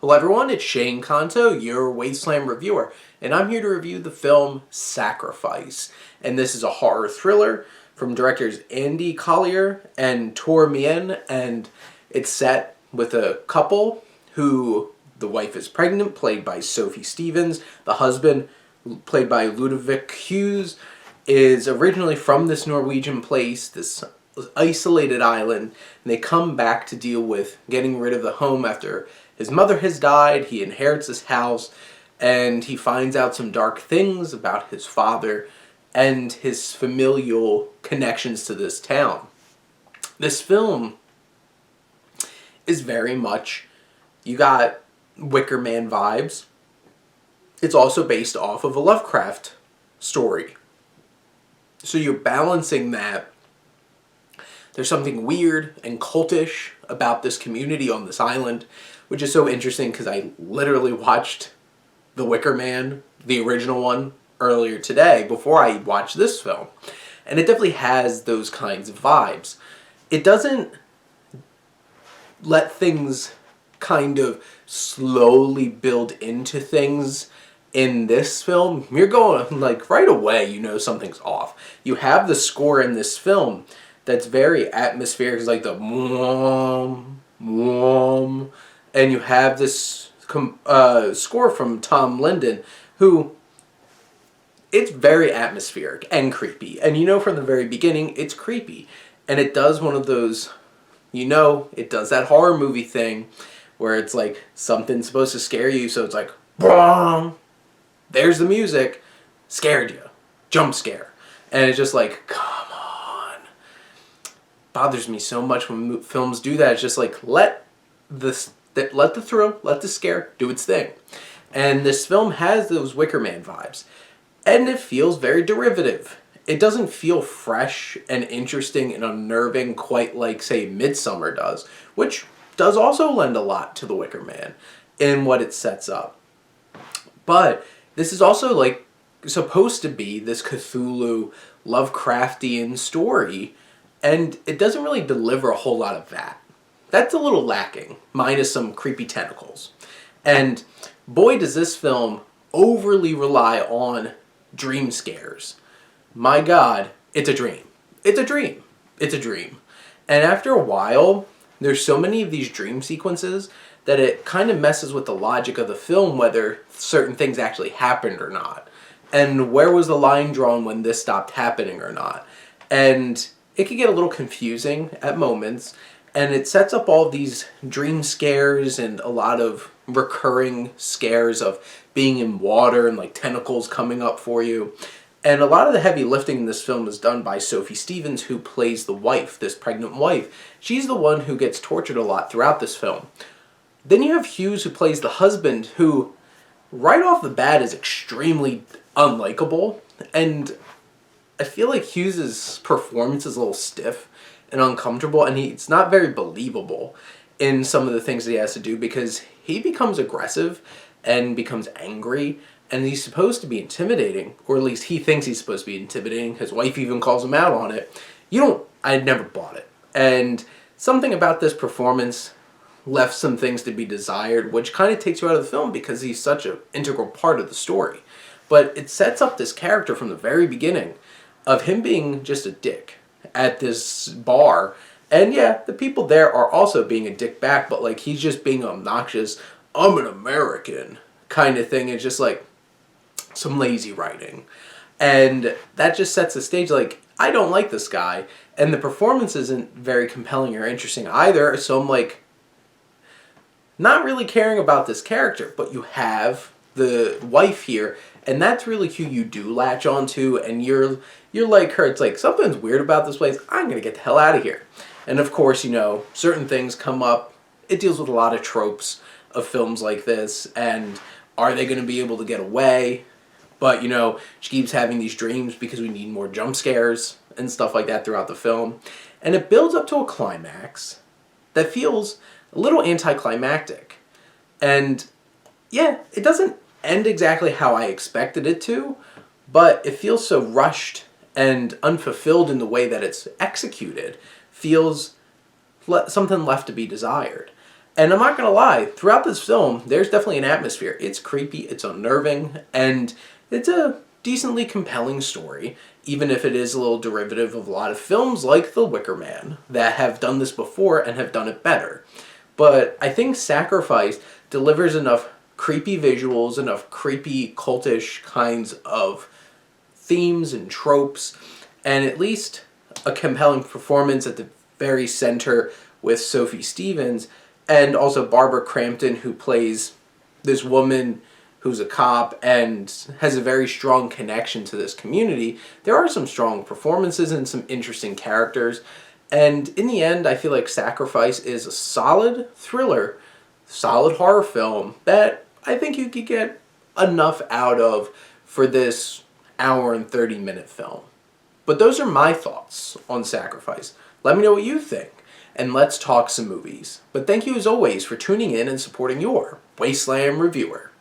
Hello everyone, it's Shane Kanto, your Wasteland reviewer, and I'm here to review the film Sacrifice. And this is a horror thriller from directors Andy Collier and Tor Mien, and it's set with a couple who, the wife is pregnant, played by Sophie Stevens. The husband, played by Ludovic Hughes, is originally from this Norwegian place, this isolated island, and they come back to deal with getting rid of the home after his mother has died. He inherits this house, and he finds out some dark things about his father and his familial connections to this town. This film is very much, you got Wicker Man vibes. It's also based off of a Lovecraft story. So you're balancing that. There's something weird and cultish about this community on this island, which is so interesting because I literally watched The Wicker Man, the original one, earlier today before I watched this film. And it definitely has those kinds of vibes. It doesn't let things kind of slowly build into things. In this film, you're going, like, right away, you know something's off. You have the score in this film that's very atmospheric. It's like the whom, whom, and you have this score from Tom Linden, who, it's very atmospheric and creepy. And you know from the very beginning, it's creepy. And it does one of those, it does that horror movie thing where it's like something's supposed to scare you, so it's like, boom. There's the music, scared you, jump scare. And it's just like, come on. Bothers me so much when films do that. It's just like, let the thrill, let the scare do its thing. And this film has those Wicker Man vibes. And it feels very derivative. It doesn't feel fresh and interesting and unnerving quite like, say, Midsommar does, which does also lend a lot to the Wicker Man in what it sets up. But this is also, like, supposed to be this Cthulhu Lovecraftian story, and it doesn't really deliver a whole lot of that. That's a little lacking, minus some creepy tentacles. And boy, does this film overly rely on dream scares. My God, it's a dream. It's a dream. It's a dream. And after a while, there's so many of these dream sequences that it kind of messes with the logic of the film, whether certain things actually happened or not. And where was the line drawn when this stopped happening or not? And it can get a little confusing at moments, and it sets up all these dream scares and a lot of recurring scares of being in water and like tentacles coming up for you. And a lot of the heavy lifting in this film is done by Sophie Stevens, who plays the wife, this pregnant wife. She's the one who gets tortured a lot throughout this film. Then you have Hughes, who plays the husband, who right off the bat is extremely unlikable. And I feel like Hughes' performance is a little stiff and uncomfortable, and it's not very believable in some of the things that he has to do, because he becomes aggressive and becomes angry, and he's supposed to be intimidating, or at least he thinks he's supposed to be intimidating. His wife even calls him out on it. I never bought it. And something about this performance left some things to be desired, which kind of takes you out of the film because he's such an integral part of the story. But it sets up this character from the very beginning of him being just a dick at this bar. And yeah, the people there are also being a dick back, but like he's just being obnoxious, I'm an American kind of thing. It's just like some lazy writing. And that just sets the stage like, I don't like this guy. And the performance isn't very compelling or interesting either. So I'm like, not really caring about this character, but you have the wife here, and that's really who you do latch onto, and you're like her. It's like, something's weird about this place. I'm going to get the hell out of here. And of course, certain things come up. It deals with a lot of tropes of films like this, and are they going to be able to get away? But, she keeps having these dreams because we need more jump scares and stuff like that throughout the film. And it builds up to a climax that feels a little anticlimactic. And yeah, it doesn't end exactly how I expected it to, but it feels so rushed and unfulfilled in the way that it's executed. Feels something left to be desired. And I'm not going to lie, throughout this film, there's definitely an atmosphere. It's creepy, it's unnerving, and it's a decently compelling story, even if it is a little derivative of a lot of films like The Wicker Man that have done this before and have done it better. But I think Sacrifice delivers enough creepy visuals, enough creepy cultish kinds of themes and tropes, and at least a compelling performance at the very center with Sophie Stevens, and also Barbara Crampton, who plays this woman who's a cop and has a very strong connection to this community. There are some strong performances and some interesting characters. And in the end, I feel like Sacrifice is a solid thriller, solid horror film that I think you could get enough out of for this hour and 30-minute film. But those are my thoughts on Sacrifice. Let me know what you think, and let's talk some movies. But thank you as always for tuning in and supporting your Wasteland reviewer.